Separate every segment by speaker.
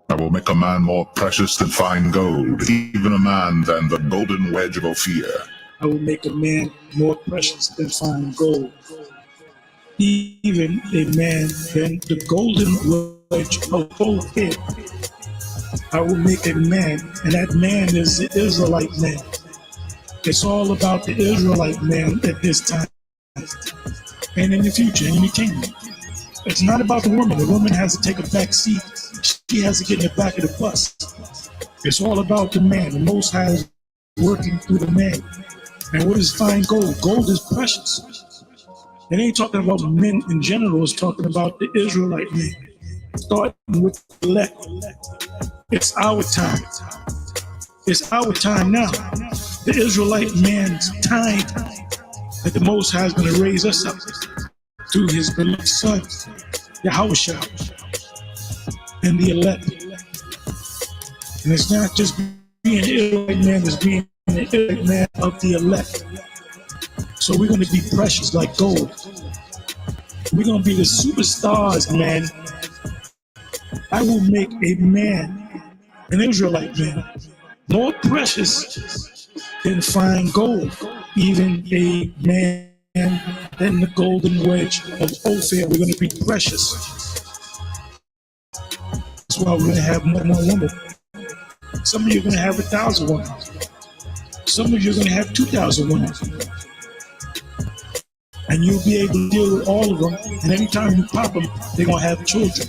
Speaker 1: I will make a man more precious than fine gold, even a man than the golden wedge of Ophir.
Speaker 2: I will make a man more precious than fine gold, even a man than the golden wedge of Ophir. I will make a man, and that man is the Israelite man. It's all about the Israelite man at this time and in the future, in the kingdom. It's not about the woman. The woman has to take a back seat. She has to get in the back of the bus. It's all about the man. The Most High is working through the man. And what is fine gold? Gold is precious. It ain't talking about men in general. It's talking about the Israelite man. Starting with the elect. It's our time. It's our time now. The Israelite man's time that the Most High is going to raise us up through his beloved Son, Yahushua, and the elect. And it's not just being an Israelite man, it's being an Israelite man of the elect. So we're going to be precious like gold. We're going to be the superstars, man. I will make a man, an Israelite man, more precious than fine gold, even a man than the golden wedge of Ophir. We're going to be precious. That's why we're going to have more women. Some of you are going to have 1,000 women. Some of you are going to have 2,000 women. And you'll be able to deal with all of them. And anytime you pop them, they're going to have children.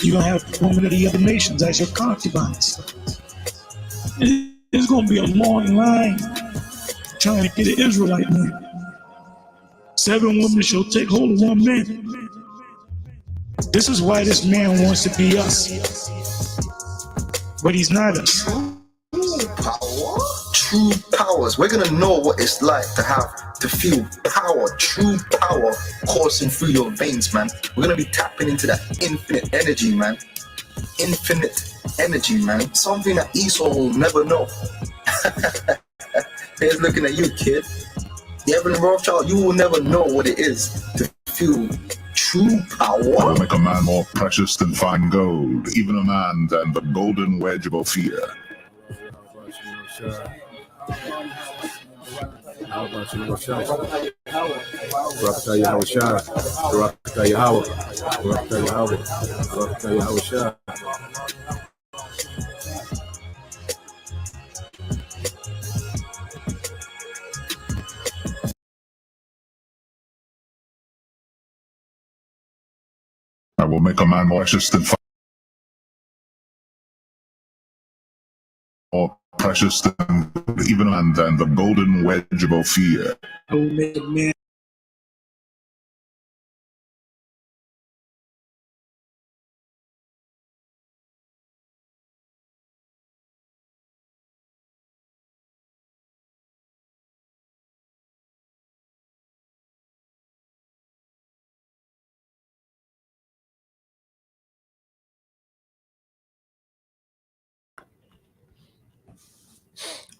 Speaker 2: You're going to have women of the other nations as your concubines. It's going to be a long line trying to get an Israelite man. 7 women shall take hold of 1 man. This is why this man wants to be us. But he's not us.
Speaker 3: True powers. We're gonna know what it's like to feel power, true power coursing through your veins, man. We're gonna be tapping into that infinite energy, man. Infinite energy, man. Something that Esau will never know. Here's looking at you, kid. The Evelyn Rothschild, you will never know what it is to feel true power.
Speaker 1: I will make a man more precious than fine gold, even a man than the golden wedge of Ophir. I will make a man more precious than even a man than the golden wedge of Ophir.
Speaker 2: I will make a man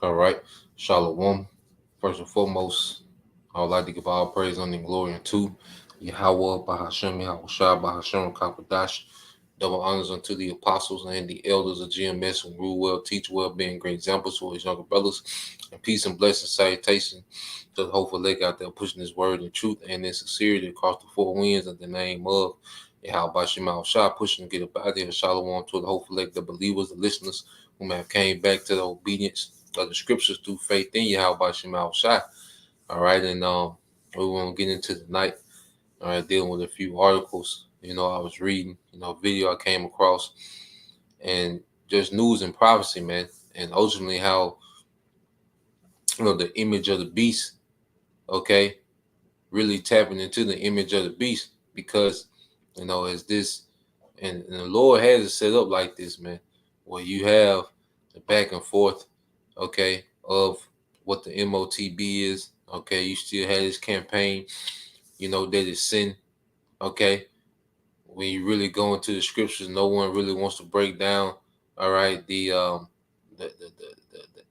Speaker 4: All right, Shalom. First and foremost, I would like to give all praise, honor, and glory unto Yahweh, Bahashem, Yahushua, Bahashem, Kapadash. Double honors unto the apostles and the elders of GMS who rule well, teach well, being great examples for his younger brothers. And peace and blessing, salutation to the hopeful leg out there pushing his word in truth and in sincerity across the 4 winds in the name of Yahweh, Bahashem, Yahushua, pushing to get up out there. Shalom to the hopeful leg, the believers, the listeners who may have came back to the obedience of the scriptures through faith in Yahweh Bahashem Yahushua. All right, and we want to get into tonight. All right, dealing with a few articles. I was reading, video I came across, and just news and prophecy, man, and ultimately how, the image of the beast, okay, really tapping into the image of the beast because, as this, and the Lord has it set up like this, man, where you have the back and forth, okay, of what the MOTB is, okay, you still have this campaign, that is sin, okay, when you really go into the scriptures, no one really wants to break down, all right, the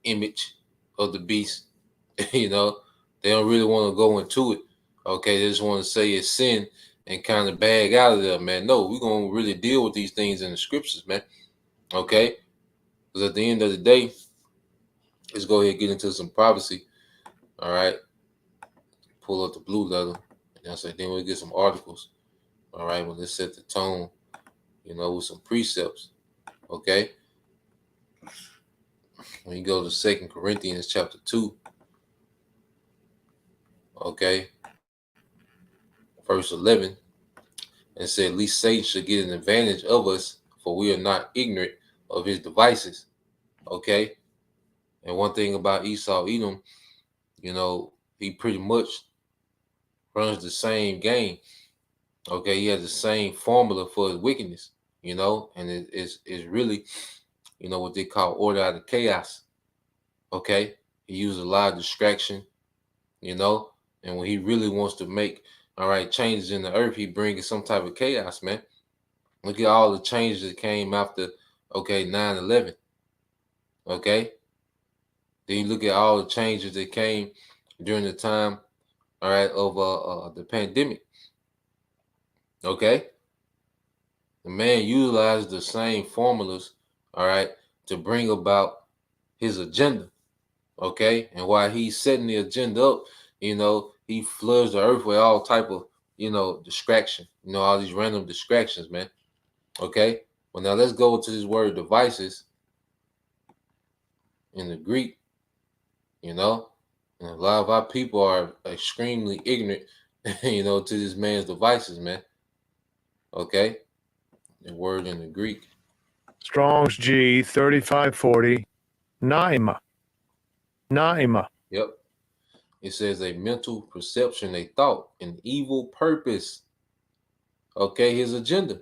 Speaker 4: image of the beast, they don't really want to go into it, okay, they just want to say it's sin and kind of bag out of there, man. No, we're going to really deal with these things in the scriptures, man. Okay? Because at the end of the day, let's go ahead and get into some prophecy. All right? Pull up the blue letter. And I said, then we'll get some articles. All right? Well, let's set the tone, with some precepts. Okay? When you go to 2 Corinthians chapter 2, okay, verse 11, and said, at least Satan should get an advantage of us, for we are not ignorant of his devices. Okay? And one thing about Esau Edom, he pretty much runs the same game. Okay, he has the same formula for his wickedness, and it's really, what they call order out of chaos. Okay, he uses a lot of distraction, and when he really wants to make changes in the earth, he brings some type of chaos, man. Look at all the changes that came after 9/11. Okay, then you look at all the changes that came during the time, of the pandemic. Okay, the man utilized the same formulas, to bring about his agenda. Okay, and while he's setting the agenda up, he floods the earth with all type of distraction. All these random distractions, man. Okay, well now let's go to this word devices in the Greek. And a lot of our people are extremely ignorant, to this man's devices, man. Okay, the word in the Greek.
Speaker 5: Strong's G 3540. Naima.
Speaker 4: Yep. It says a mental perception, a thought, an evil purpose. Okay, his agenda.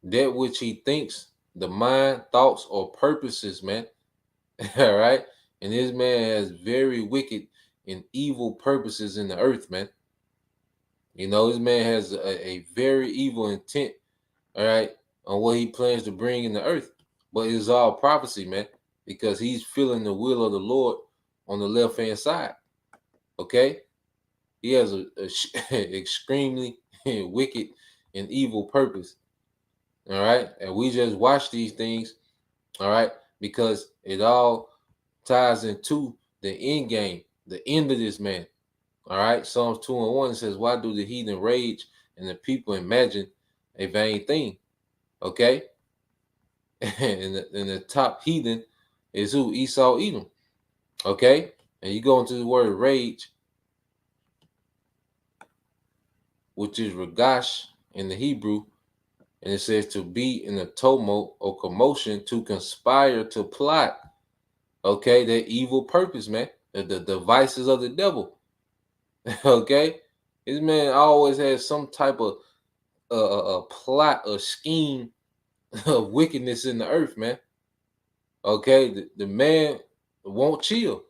Speaker 4: That which he thinks, the mind, thoughts, or purposes, man. All right. And this man has very wicked and evil purposes in the earth, man. This man has a very evil intent, all right, on what he plans to bring in the earth. But it's all prophecy, man, because he's feeling the will of the Lord on the left-hand side. Okay? He has a extremely wicked and evil purpose. All right? And we just watch these things, all right, because it all ties into the end game, the end of this man. All right, Psalms 2:1 says, why do the heathen rage and the people imagine a vain thing? Okay, and the top heathen is who? Esau Edom. Okay, and you go into the word rage, which is ragash in the Hebrew, and it says to be in a tumult or commotion, to conspire, to plot. Okay, that evil purpose, man, the devices of the devil. Okay, this man always has some type of a plot or scheme of wickedness in the earth, man. Okay, the man won't chill,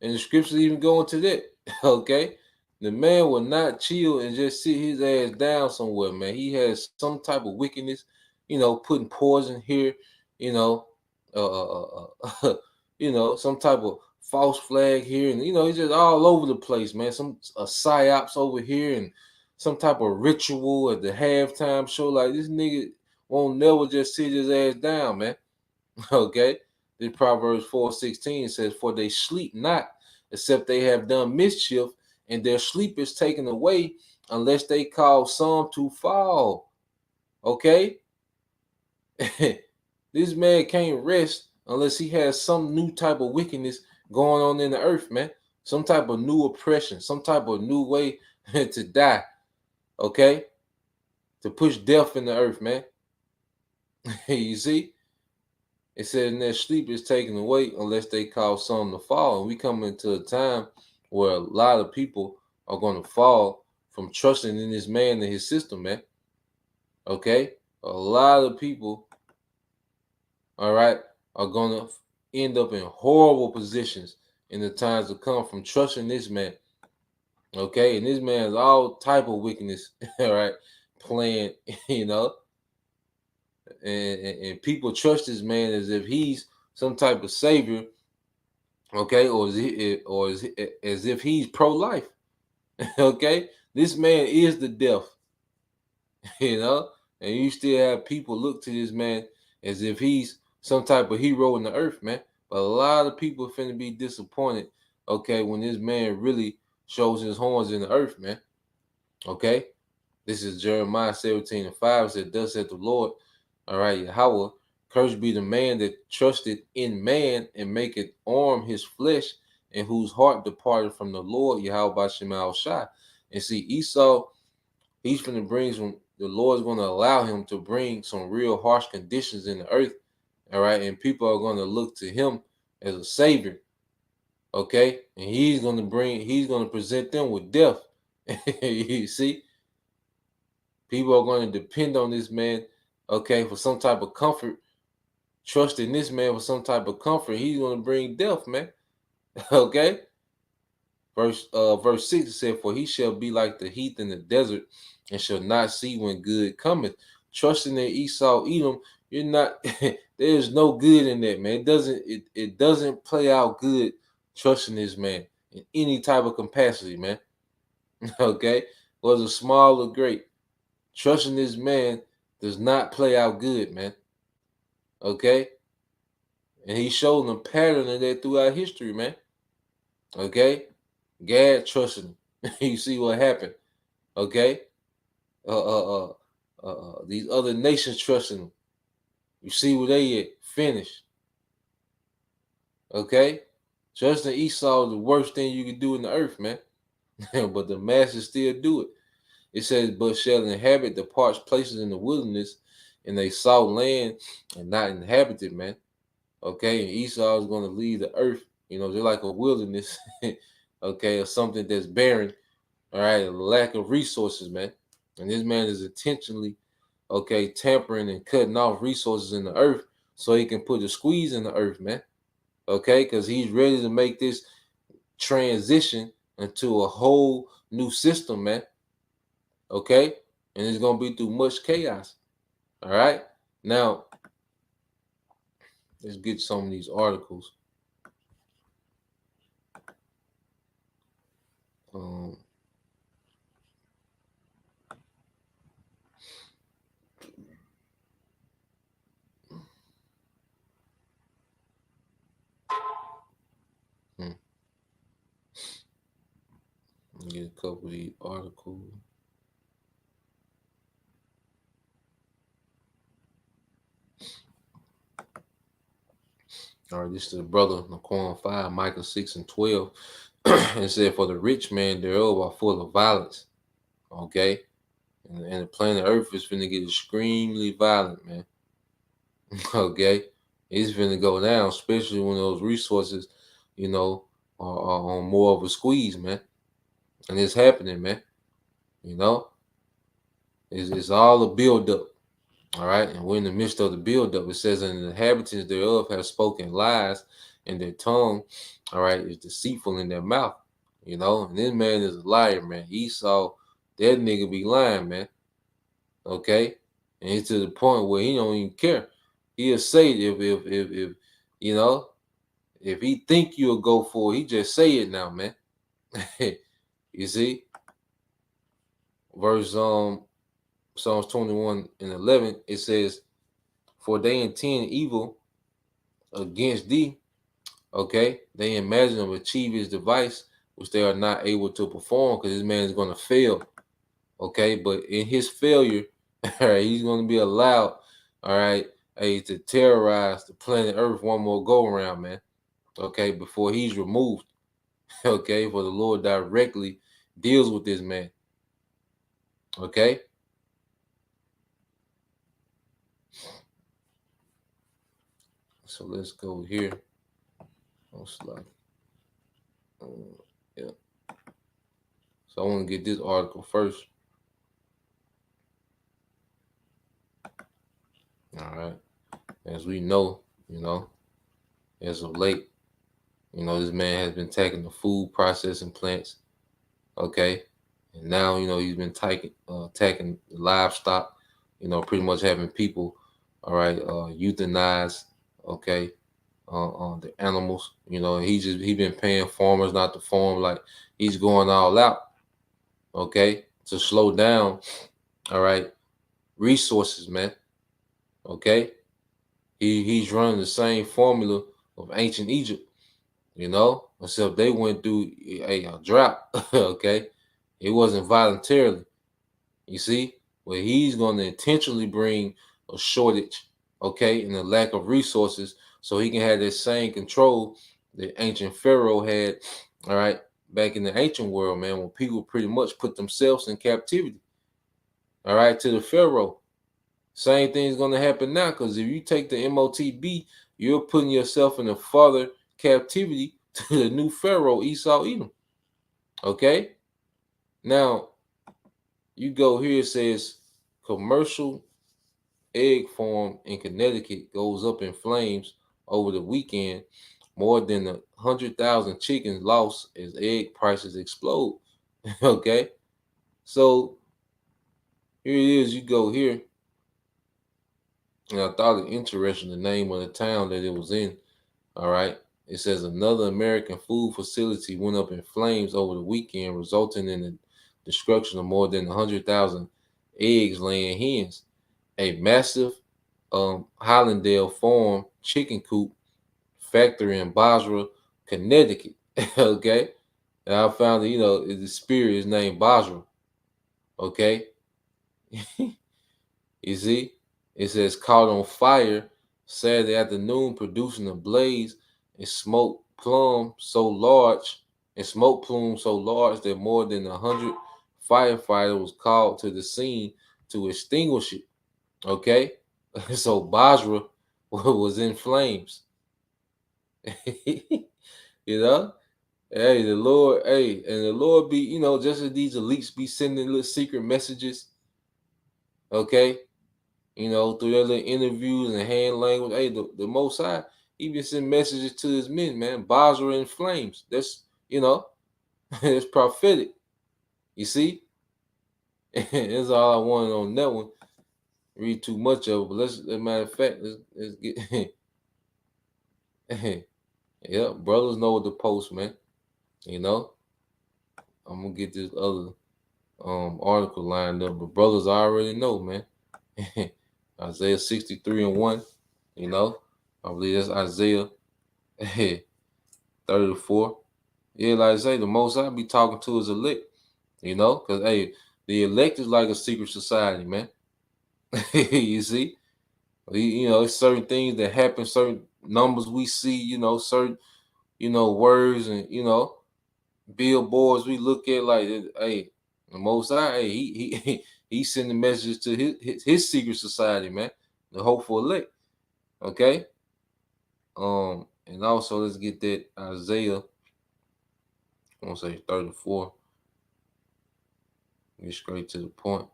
Speaker 4: and the scriptures even go into that. Okay, the man will not chill and just sit his ass down somewhere, man. He has some type of wickedness, putting poison here, some type of false flag here, and he's just all over the place, man. Some psyops over here, and some type of ritual at the halftime show. Like, this nigga won't never just sit his ass down, man. Okay, this Proverbs 4:16 says, "For they sleep not, except they have done mischief, and their sleep is taken away, unless they cause some to fall." Okay, this man can't rest unless he has some new type of wickedness going on in the earth, man. Some type of new oppression, some type of new way to die. Okay, to push death in the earth, man. You see, it said, and their sleep is taken away unless they cause some to fall. And we come into a time where a lot of people are going to fall from trusting in this man and his system, man. Okay, a lot of people, all right, are going to end up in horrible positions in the times to come from trusting this man. Okay, and this man has all type of wickedness, all right, playing, and people trust this man as if he's some type of savior, okay, or as if he's pro-life. Okay, this man is the death, and you still have people look to this man as if he's some type of hero in the earth, man. But a lot of people finna be disappointed, okay, when this man really shows his horns in the earth, man. Okay? This is Jeremiah 17:5. It said, thus saith the Lord, all right, Yahweh, cursed be the man that trusted in man and maketh arm his flesh, and whose heart departed from the Lord, Yahweh Bashim Shai. And see, Esau, he's going to bring some, the Lord's going to allow him to bring some real harsh conditions in the earth, all right? And people are going to look to him as a savior, okay? And he's going to present them with death. You see? People are going to depend on this man, okay, for some type of comfort, trust in this man for some type of comfort. He's going to bring death, man. Okay? Verse 6 it said, for he shall be like the heath in the desert, and shall not see when good cometh. Trusting in Esau, Edom, you're not there's no good in that, man. It doesn't play out good trusting this man in any type of capacity, man. Okay? Whether small or great. Trusting this man does not play out good, man. Okay? And he's showing a pattern of that throughout history, man. Okay? Gad trusted him. You see what happened. Okay? These other nations trusting him. You see where they at. Finished. Okay? Trusting Esau is the worst thing you can do in the earth, man. But the masses still do it. It says, but shall inhabit the parched places in the wilderness, and they saw land and not inhabited, man. Okay, and Esau is going to leave the earth. You know, they're like a wilderness, okay, or something that's barren, all right, a lack of resources, man. And this man is intentionally, okay, tampering and cutting off resources in the earth so he can put a squeeze in the earth, man. Okay, because he's ready to make this transition into a whole new system, man. Okay, and it's gonna be through much chaos. All right, now let's get some of these articles. Get a couple of these articles. All right, this is the brother Naquan 5, Micah 6 and 12. It said, for the rich man thereof are full of violence. Okay. And the planet Earth is finna get extremely violent, man. Okay. It's finna go down, especially when those resources, you know, are on more of a squeeze, man. And it's happening, man. You know, it's all a build-up. All right, and we're in the midst of the build-up. It says, and the inhabitants thereof have spoken lies, and their tongue, all right, is deceitful in their mouth. You know, and this man is a liar, man. Esau, that nigga be lying, man. Okay, and it's to the point where he don't even care. He'll say if you know, if he think you'll go for it, he just say it now, man. You see, verse Psalms 21 and 11, it says, for they intend evil against thee, okay? They imagine to achieve his device, which they are not able to perform, because this man is going to fail, okay? But in his failure, all right, he's going to be allowed, all right, to terrorize the planet Earth one more go-around, man, okay, before he's removed, okay? For the Lord directly deals with this man, okay? So let's go here. Oh, slide. Yeah. So I want to get this article first. All right. As we know, you know, as of late, you know, this man has been taking the food processing plants. Okay. And now, you know, he's been attacking livestock, you know, pretty much having people, all right, euthanize, okay, on the animals. You know, he been paying farmers not to farm, like he's going all out, okay, to slow down, all right, resources, man, okay. He's running the same formula of ancient Egypt, except they went through a drought. Okay, it wasn't voluntarily. You see, but he's going to intentionally bring a shortage, okay, and a lack of resources, so he can have that same control that ancient Pharaoh had. All right, back in the ancient world, man, when people pretty much put themselves in captivity. All right, to the Pharaoh. Same thing is going to happen now, because if you take the MOTB, you're putting yourself in a further captivity to the new Pharaoh, Esau Edom. Okay? Now, you go here, it says commercial egg farm in Connecticut goes up in flames over the weekend. More than 100,000 chickens lost as egg prices explode. Okay? So, here it is. You go here. And I thought it interesting, the name of the town that it was in. All right. It says another American food facility went up in flames over the weekend, resulting in the destruction of more than 100,000 eggs laying hens. A massive Hollandale Farm chicken coop factory in Basra, Connecticut. Okay. And I found that, the spirit is named Basra. Okay. You see? It says caught on fire Saturday afternoon, producing a blaze and smoke plume so large that more than 100 firefighters was called to the scene to extinguish it. Okay, so Basra was in flames. you know, hey, the Lord, and the Lord be, just as these elites be sending little secret messages. Okay. Through their little interviews and hand language. Hey, the Most High, he been sending messages to his men, man. Basra in flames. That's, it's prophetic. You see? That's all I wanted on that one. Read too much of it, but as a matter of fact, let's get. Yeah, brothers know what to post, man. I'm gonna get this other article lined up, but brothers already know, man. Isaiah 63:1, I believe that's Isaiah 34. Yeah, like I say, the Most High be talking to his elect, because the elect is like a secret society, man. You see, it's certain things that happen, certain numbers we see, certain, words and billboards we look at, like, hey, the Most High, hey, he sending messages to his secret society, man, the hopeful elect. Okay. And also let's get that Isaiah. I want to say 34. Get straight to the point.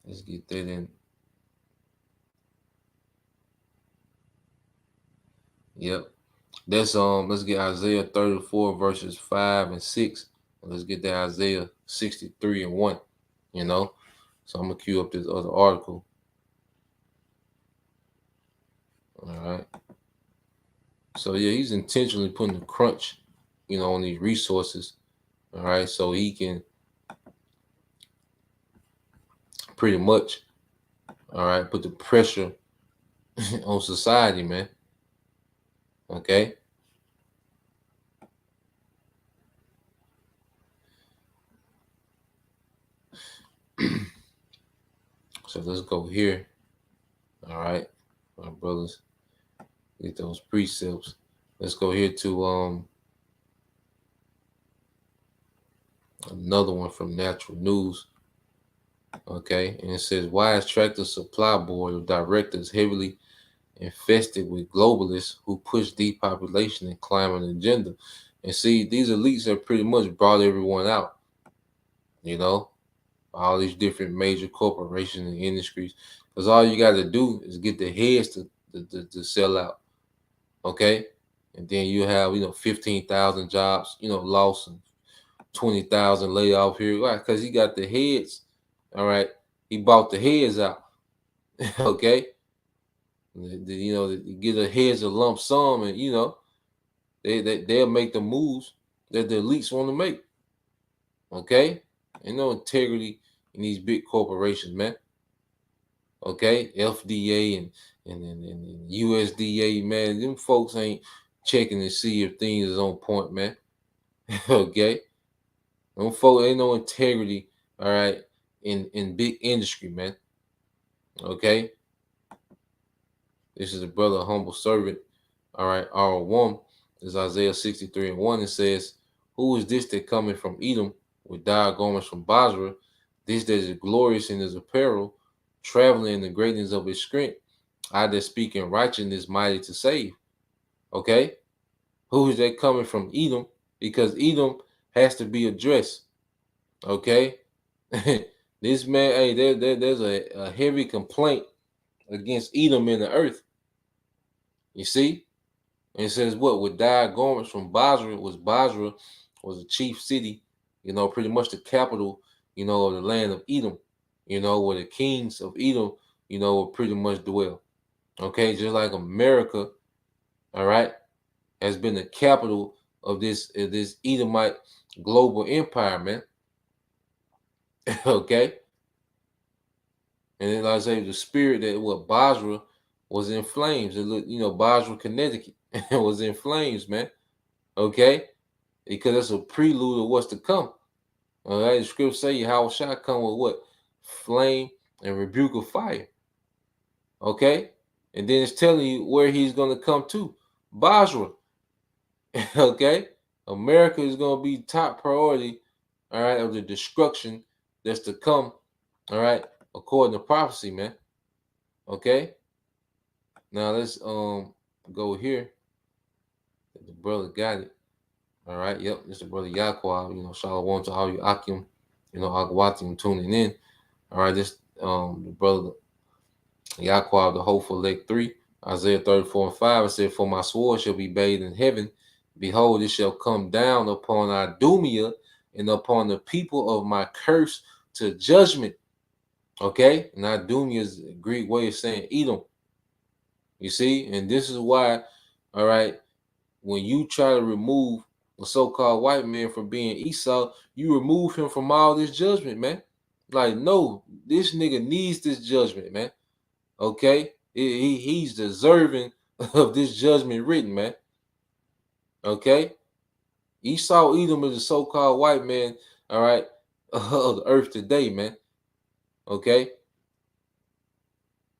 Speaker 4: Let's get that in. Yep. That's let's get Isaiah 34 verses 5 and 6. And let's get that Isaiah 63:1. So I'm gonna queue up this other article. All right. So yeah, he's intentionally putting a crunch, on these resources. All right, so he can pretty much, all right, put the pressure on society, man. Okay. So let's go here. All right, my brothers, get those precepts. Let's go here to another one from Natural News. Okay, and it says, why is Tractor Supply Board of Directors heavily infested with globalists who push depopulation and climate agenda? And see, these elites have pretty much brought everyone out. All these different major corporations and industries, because all you got to do is get the heads to sell out. Okay, and then you have 15,000 jobs lost and 20,000 laid off here. Why? Because he got the heads. All right, he bought the heads out. Okay, get the heads a lump sum, and they'll make the moves that the elites want to make. Okay? Ain't no integrity in these big corporations, man. Okay? FDA and USDA, man. Them folks ain't checking to see if things is on point, man. Okay? Them folks ain't no integrity, all right, in big industry, man. Okay? This is a brother, a humble servant. All right, R1 is Isaiah 63 and 1. It says, who is this that cometh from Edom with dyed garments from Basra? This that is glorious in his apparel, traveling in the greatness of his strength. I that speak in righteousness, mighty to save. Okay? Who is that coming from Edom? Because Edom has to be addressed. Okay? This man, hey, there's a heavy complaint against Edom in the earth. You see? And it says what? With dyed garments from Basra was a chief city, pretty much the capital, of the land of Edom, where the kings of Edom, would pretty much dwell. Okay, just like America, all right, has been the capital of this Edomite global empire, man. Okay. And then like I say, the spirit that Basra was in flames. It looked, Basra, Connecticut was in flames, man. Okay, because that's a prelude of what's to come. All right, the scripture say how shall come with what? Flame and rebuke of fire. Okay, and then it's telling you where he's going to come to. Basra. Okay, America is going to be top priority, all right, of the destruction that's to come, all right, according to prophecy, man. Okay, now let's go here. The brother got it. All right, yep, this is the brother Yaqua, shalom to all you Akim, Agwatim tuning in. All right, this the brother Yaqua, the hopeful leg 3, Isaiah 34 and 5, it said, for my sword shall be bathed in heaven. Behold, it shall come down upon Idumea and upon the people of my curse to judgment. Okay, and Idumea is a Greek way of saying Edom. You see, and this is why, all right, when you try to remove a so-called white man from being Esau, you remove him from all this judgment, man. Like, no, this nigga needs this judgment, man. Okay, he's deserving of this judgment written, man. Okay, Esau Edom is a so-called white man, all right, of the earth today, man. Okay,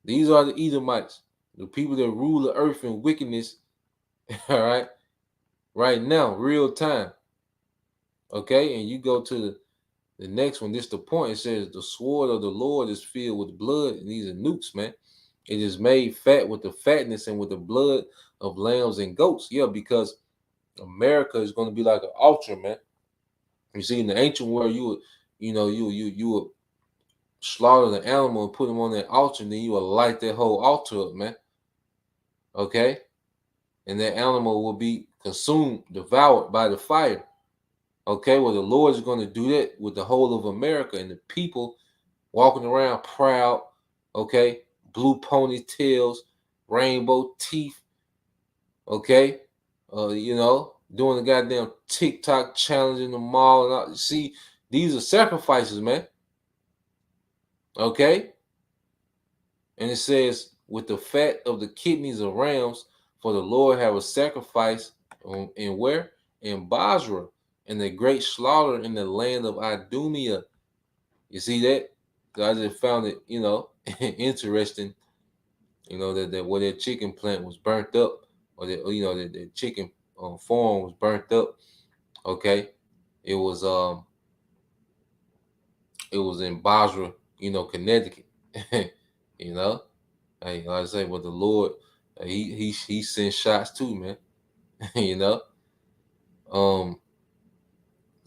Speaker 4: these are the Edomites, the people that rule the earth in wickedness, all right now, real time. Okay, and you go to the next one. This the point. It says the sword of the Lord is filled with blood, and these are nukes, man. It is made fat with the fatness and with the blood of lambs and goats. Yeah, because America is going to be like an altar, man. You see, in the ancient world, you would slaughter the animal and put them on that altar, and then you would light that whole altar up, man. Okay, and that animal will be consumed, devoured by the fire. Okay, well, the Lord is going to do that with the whole of America, and the people walking around proud, okay, blue ponytails, rainbow teeth, okay, doing the goddamn TikTok challenge in the mall. And all. See, these are sacrifices, man. Okay, and it says, with the fat of the kidneys of rams, for the Lord have a sacrifice in where? In Basra, and the great slaughter in the land of Idumea. You see that? I just found it, interesting, that where that chicken plant was burnt up, or that, that chicken farm was burnt up. Okay, it was in Basra, Connecticut. Hey, like I say, but the Lord, he sent shots too, man.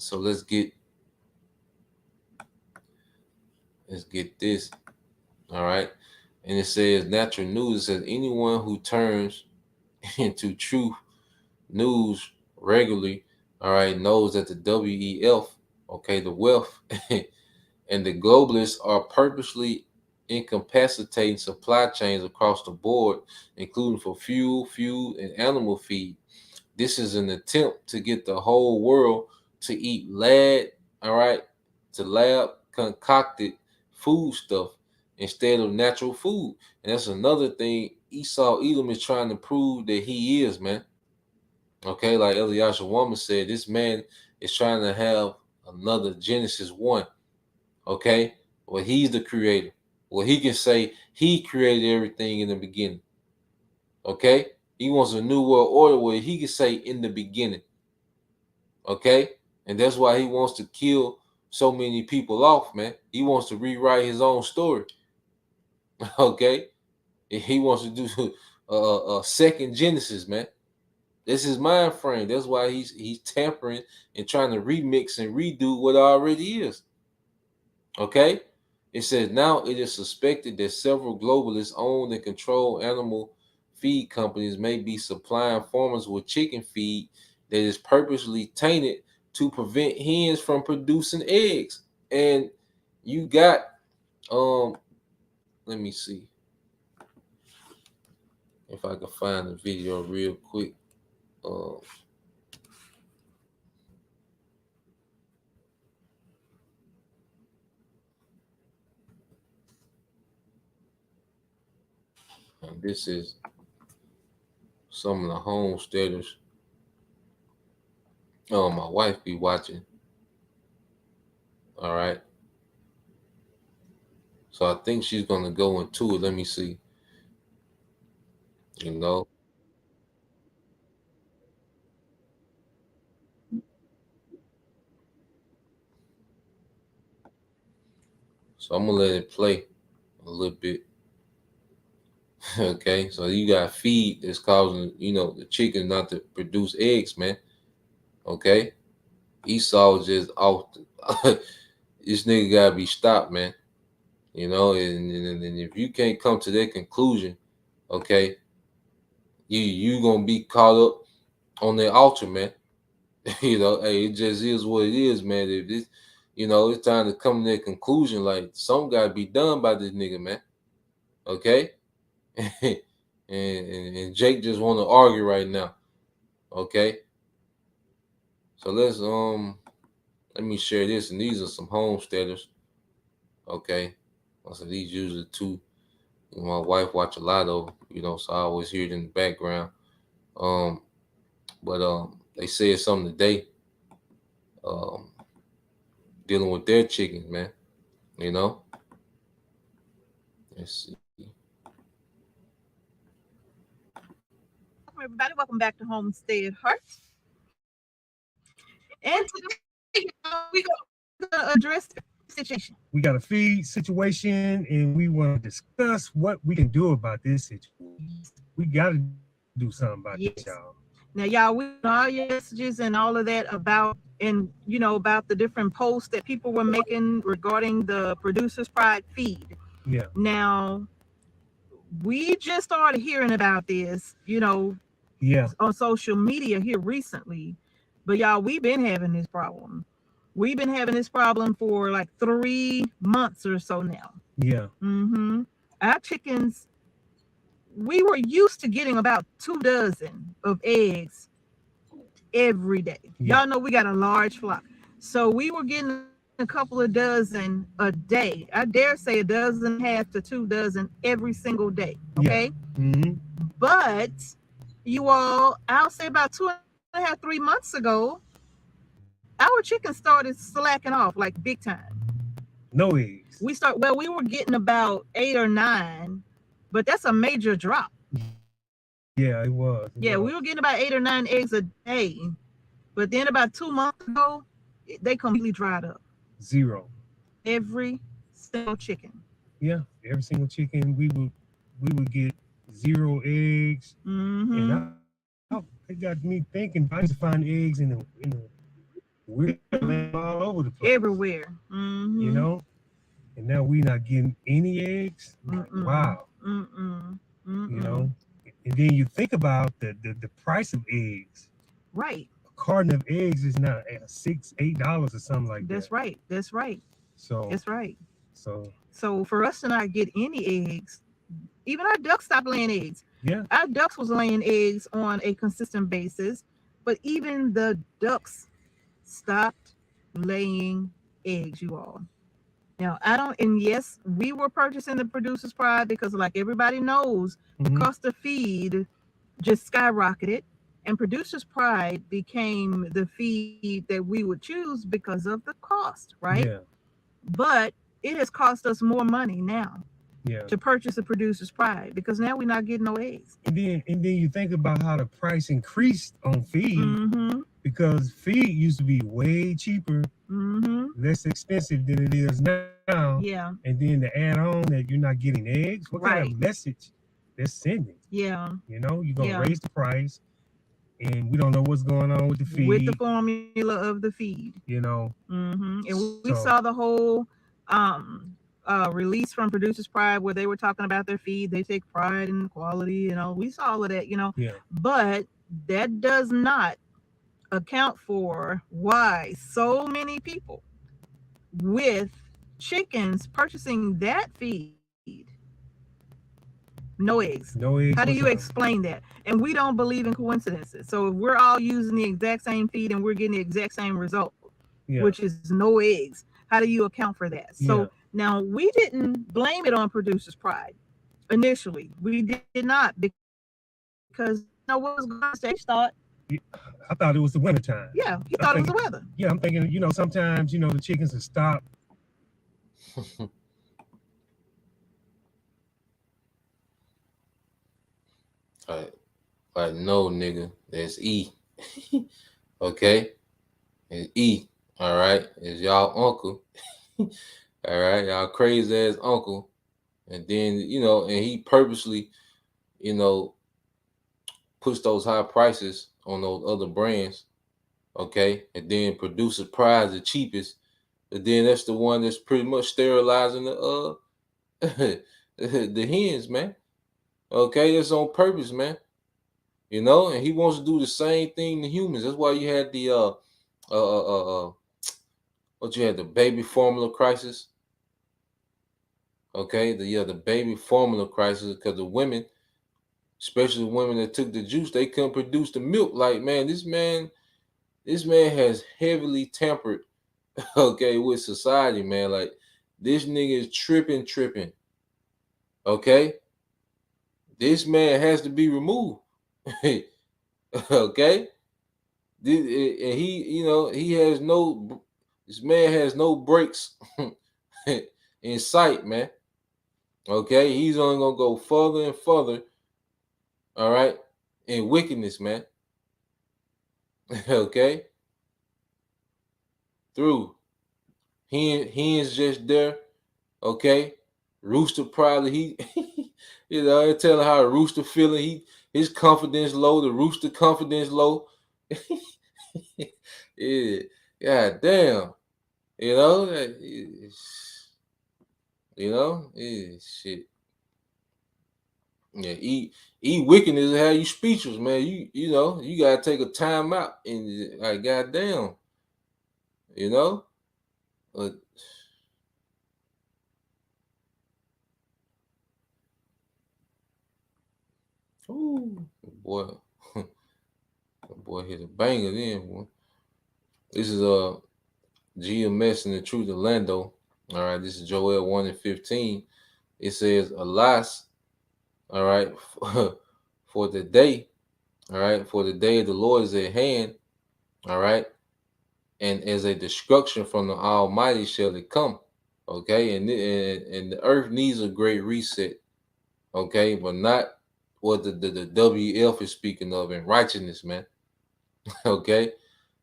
Speaker 4: So let's get this. All right. And it says natural news. It says anyone who turns into truth news regularly, all right, knows that the WEF, okay, the wealth and the globalists are purposely incapacitating supply chains across the board, including for fuel, and animal feed. This is an attempt to get the whole world to eat lard, all right, to lab concocted food stuff instead of natural food. And that's another thing Esau Edom is trying to prove that he is, man. Okay, like Eliasha Woman said, this man is trying to have another Genesis 1. Okay, well, he's the creator. Well, he can say he created everything in the beginning. Okay, he wants a new world order where he can say in the beginning. Okay, and that's why he wants to kill so many people off, man. He wants to rewrite his own story. Okay, he wants to do a second Genesis, man. This is mind frame. That's why he's tampering and trying to remix and redo what already is. Okay, it says now it is suspected that several globalists own and control animal feed companies may be supplying farmers with chicken feed that is purposely tainted to prevent hens from producing eggs. And you got let me see if I can find the video real quick. And this is some of the homesteaders. Oh, my wife be watching. All right. So I think she's gonna go into it. Let me see. You know. So I'm gonna let it play a little bit. Okay, so you got feed that's causing, the chicken not to produce eggs, man. Okay, Esau just off. This nigga gotta be stopped, man. And if you can't come to that conclusion, okay, you gonna be caught up on the altar, man. Hey, it just is what it is, man. If this, it's time to come to that conclusion. Like, something gotta be done by this nigga, man. Okay. and Jake just want to argue right now. Okay. So let me share this, and these are some homesteaders. Okay. So these usually two. My wife watch a lot of, so I always hear it in the background. But they said something today. Dealing with their chickens, man. Let's see.
Speaker 6: Everybody, welcome back to Homestead Hearts. And today we're going to address the situation.
Speaker 7: We got a feed situation, and we want to discuss what we can do about this situation. We got to do something about this, y'all.
Speaker 6: Now, y'all, we know all your messages and all of that about the different posts that people were making regarding the Producer's Pride feed.
Speaker 7: Yeah.
Speaker 6: Now, we just started hearing about this, on social media here recently. But y'all, we've been having this problem. We've been having this problem for like 3 months or so now.
Speaker 7: Yeah.
Speaker 6: Mm-hmm. Our chickens, we were used to getting about 2 dozen of eggs every day.
Speaker 7: Yeah.
Speaker 6: Y'all know we got a large flock. So we were getting a couple of dozen a day. I dare say 1.5 to 2 dozen every single day. Okay.
Speaker 7: Yeah. Mm-hmm.
Speaker 6: But you all, I'll say about 2.5, 3 months ago, our chickens started slacking off like big time.
Speaker 7: No eggs.
Speaker 6: We were getting about 8 or 9, but that's a major drop.
Speaker 7: Yeah, it was.
Speaker 6: We were getting about 8 or 9 eggs a day, but then about 2 months ago, they completely dried up.
Speaker 7: 0.
Speaker 6: Every single chicken.
Speaker 7: Yeah, every single chicken we would get 0 eggs.
Speaker 6: Mm-hmm.
Speaker 7: And it got me thinking. I used to find eggs in the weird land all over the place.
Speaker 6: Everywhere. Mm-hmm.
Speaker 7: And now we're not getting any eggs. Wow.
Speaker 6: Mm-mm.
Speaker 7: And then you think about the price of eggs.
Speaker 6: Right.
Speaker 7: A carton of eggs is now at $6-8 or something like that.
Speaker 6: That's right.
Speaker 7: So
Speaker 6: that's right.
Speaker 7: So
Speaker 6: for us to not get any eggs, even our ducks stopped laying eggs.
Speaker 7: Yeah.
Speaker 6: Our ducks was laying eggs on a consistent basis, but even the ducks stopped laying eggs, you all. Now, I don't, and yes, we were purchasing the Producer's Pride because, like everybody knows, the
Speaker 7: Mhm.
Speaker 6: cost of feed just skyrocketed, and Producer's Pride became the feed that we would choose because of the cost, right?
Speaker 7: Yeah,
Speaker 6: But it has cost us more money now
Speaker 7: yeah.
Speaker 6: to purchase a Producer's Pride because now we're not getting no eggs.
Speaker 7: And then you think about how the price increased on feed
Speaker 6: Mm-hmm.
Speaker 7: because feed used to be way cheaper,
Speaker 6: Mm-hmm.
Speaker 7: less expensive than it is now.
Speaker 6: Yeah.
Speaker 7: And then to add on that you're not getting eggs, what kind
Speaker 6: Right.
Speaker 7: of message they're sending?
Speaker 6: Yeah.
Speaker 7: You know, you're gonna
Speaker 6: Yeah.
Speaker 7: raise the price, and we don't know what's going on with the feed.
Speaker 6: With the formula of the feed.
Speaker 7: You know,
Speaker 6: Mm-hmm. And we
Speaker 7: so
Speaker 6: saw the whole release from Producers Pride where they were talking about their feed. They take pride in the quality, we saw all of that,
Speaker 7: yeah,
Speaker 6: but that does not account for why so many people with chickens purchasing that feed, no eggs.
Speaker 7: no eggs.
Speaker 6: How do you
Speaker 7: whatsoever.
Speaker 6: explain that? And we don't believe in coincidences. So if we're all using the exact same feed and we're getting the exact same result,
Speaker 7: Yeah,
Speaker 6: which is no eggs, how do you account for that? So
Speaker 7: yeah.
Speaker 6: now we didn't blame it on Producers Pride initially. We did not, because what was going on stage thought,
Speaker 7: I thought it was the wintertime.
Speaker 6: yeah, he
Speaker 7: I
Speaker 6: thought it was
Speaker 7: think-
Speaker 6: the weather.
Speaker 7: Yeah, I'm thinking, sometimes, the chickens will stop.
Speaker 4: Like, no, nigga, that's E. Okay? It's E. All right? It's y'all uncle. All right? Y'all crazy ass uncle. And then, and he purposely, puts those high prices on those other brands. Okay? And then Producer Pride the cheapest. But then that's the one that's pretty much sterilizing the the hens, man. Okay, that's on purpose, man. And he wants to do the same thing to humans. That's why you had the the baby formula crisis. Okay, the baby formula crisis, because the women, especially women that took the juice, they couldn't produce the milk. Like, man, this man has heavily tampered, okay, with society, man. Like, this nigga is tripping. Okay, this man has to be removed. Okay, and he has no. This man has no breaks in sight, man. Okay, he's only gonna go further and further. All right, in wickedness, man. Okay, through he is just there. Okay, Rooster probably he, I tell how a Rooster feeling. His confidence low. The Rooster confidence low. Yeah, god damn. Shit. Yeah, eat wickedness is how you speechless, man. You gotta take a time out and like goddamn, But ooh, boy, boy hit a banger then, boy. This is GMS and the Truth Orlando. All right, this is Joel 1:15. It says, alas, all right, for the day, all right, for the day of the Lord is at hand, all right, and as a destruction from the Almighty shall it come, okay, and the earth needs a great reset, okay, but not what the WF is speaking of in righteousness, man. Okay,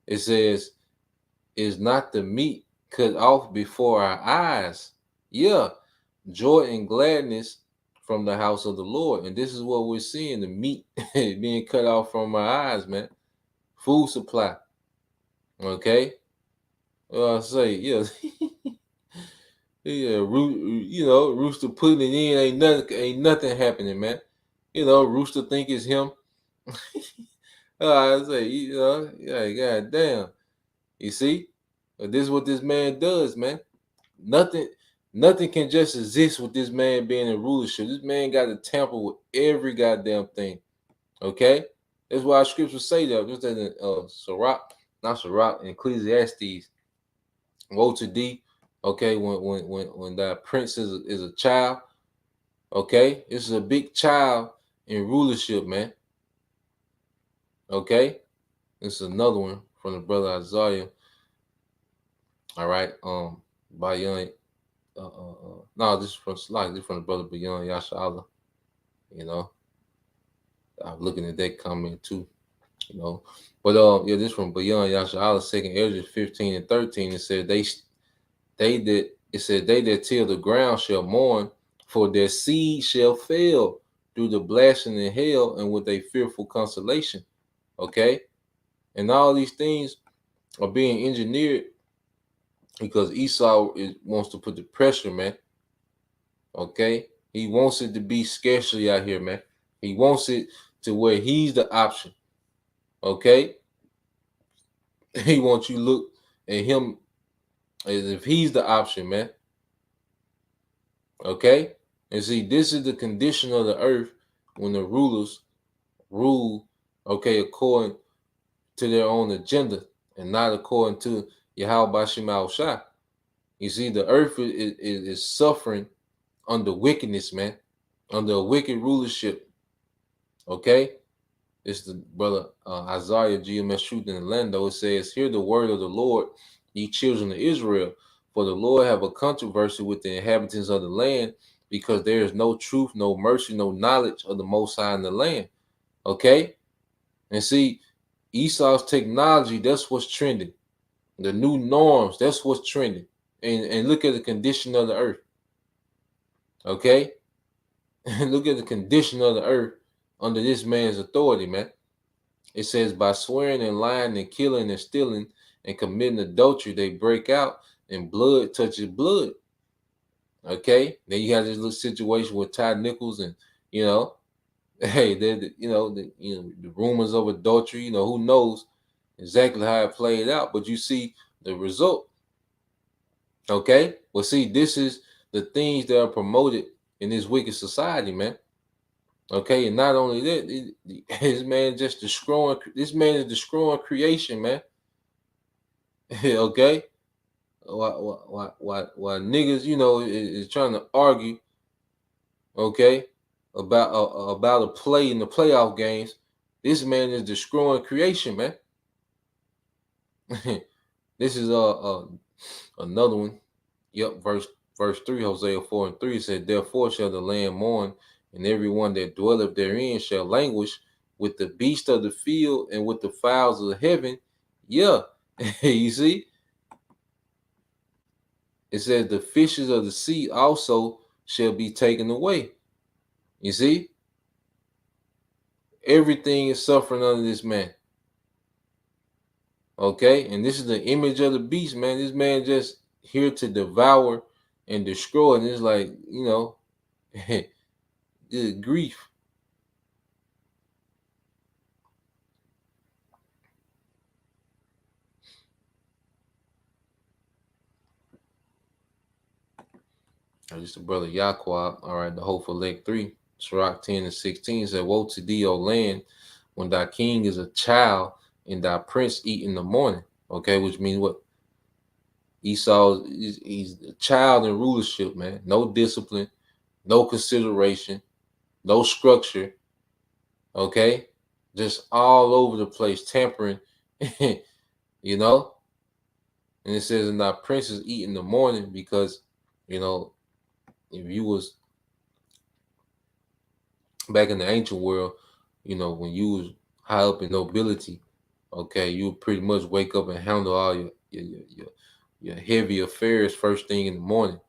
Speaker 4: it says, is not the meat cut off before our eyes? Yeah, joy and gladness from the house of the Lord. And this is what we're seeing, the meat being cut off from our eyes, man. Food supply. Okay? I say, yeah. Yeah, Rooster putting it in, ain't nothing happening, man. Rooster think it's him. I say, yeah, god damn. You see? This is what this man does, man. Nothing can just exist with this man being in rulership. This man got to tamper with every goddamn thing. Okay? That's why scriptures say that. Just in Sirach, not Sirach, in Ecclesiastes. Woe to thee. Okay, when that prince is a child. Okay, this is a big child in rulership, man. Okay, this is another one from the brother Isaiah. All right, by young, no, this is from slightly from the brother Beyond Yashala. You know, I'm looking at that comment too. You know, but yeah, this from Beyond Yashala, 2nd Ezra 15 and 13. It said they that till the ground shall mourn, for their seed shall fail through the blasting in hell and with a fearful consolation. Okay, and all these things are being engineered because Esau wants to put the pressure, man. Okay, he wants it to be scarcely out here, man. He wants it to where he's the option. Okay, he wants you to look at him as if he's the option, man. Okay, and see, this is the condition of the earth when the rulers rule, okay, according to their own agenda and not according to Yahweh Bashim Shah. You see, the earth is suffering under wickedness, man, under a wicked rulership. Okay, it's the brother Isaiah GMS Truth in the Lando. It says, "Hear the word of the Lord, ye children of Israel, for the Lord have a controversy with the inhabitants of the land, because there is no truth, no mercy, no knowledge of the Most High in the land." Okay, and see, Esau's technology, that's what's trending. The new norms, that's what's trending. And look at the condition of the earth. Okay, look at the condition of the earth under this man's authority, man. It says, by swearing and lying and killing and stealing and committing adultery, they break out and blood touches blood. Okay, then you have this little situation with Ty Nichols and, you know, hey, the rumors of adultery. You know, who knows exactly how it played out, but you see the result. Okay, well, see, this is the things that are promoted in this wicked society, man. Okay, and not only that, this man is destroying creation, man. Okay, why niggas, you know, is trying to argue, okay, about a play in the playoff games. This man is destroying creation, man. This is another one. Yep, verse 3, Hosea 4 and 3 said, "Therefore shall the land mourn, and everyone that dwelleth therein shall languish with the beast of the field and with the fowls of the heaven." Yeah, you see, it says the fishes of the sea also shall be taken away. You see, everything is suffering under this man. Okay, and this is the image of the beast, man. This man just here to devour and destroy, and it's like, you know, good grief. Just the brother Yaqua, all right, the hopeful leg 3, Sirach 10 and 16 said, "Woe to thee, O land, when thy king is a child and thy prince eat in the morning." Okay, which means what? Esau, he's a child in rulership, man. No discipline, no consideration, no structure. Okay, just all over the place, tampering, you know. And it says, "And thy princes eat in the morning," because, you know, if you was back in the ancient world, you know, when you was high up in nobility, okay, you would pretty much wake up and handle all your heavy affairs first thing in the morning.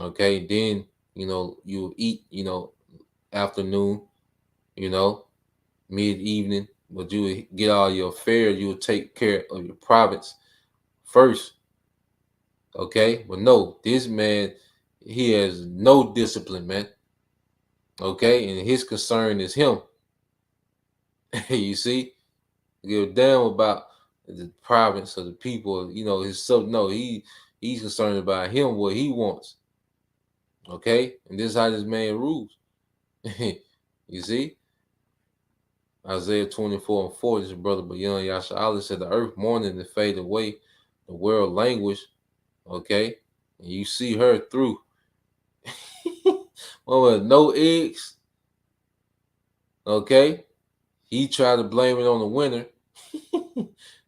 Speaker 4: Okay, then, you know, you eat, you know, afternoon, you know, mid evening, but you would get all your affairs. You would take care of your province first. Okay, but no, this man, he has no discipline, man. Okay, and his concern is him. You see, give a damn about the province of the people, you know, his sub. No, he's concerned about him, what he wants. Okay, and this is how this man rules. You see, Isaiah 24 and 4, this brother Bayan Yasha Allah said, "The earth mourneth and fade away, the world language, okay, and you see her through. Well, no eggs, okay. He tried to blame it on the winner.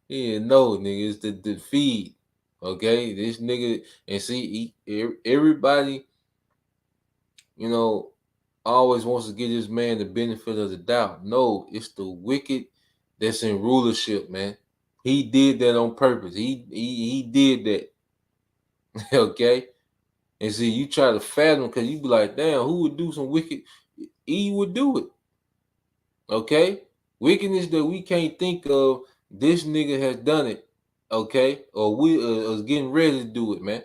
Speaker 4: He didn't know, nigga. It's the feed. Okay, this nigga, and see, everybody, you know, always wants to give this man the benefit of the doubt. No, it's the wicked that's in rulership, man. He did that on purpose. He did that. Okay, and see, you try to fathom because you be like, damn, who would do some wicked? He would do it. Okay, wickedness that we can't think of. This nigga has done it. Okay, or we is getting ready to do it, man.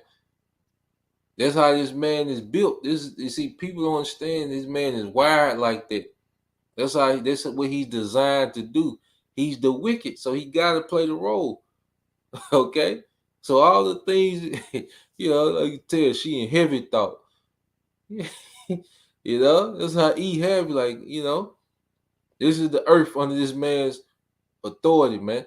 Speaker 4: That's how this man is built. You see, people don't understand this man is wired like that. That's what he's designed to do. He's the wicked, so he gotta play the role. Okay? So all the things, you know, you can tell she in heavy thought. You know, that's how he have, like, you know, this is the earth under this man's authority, man.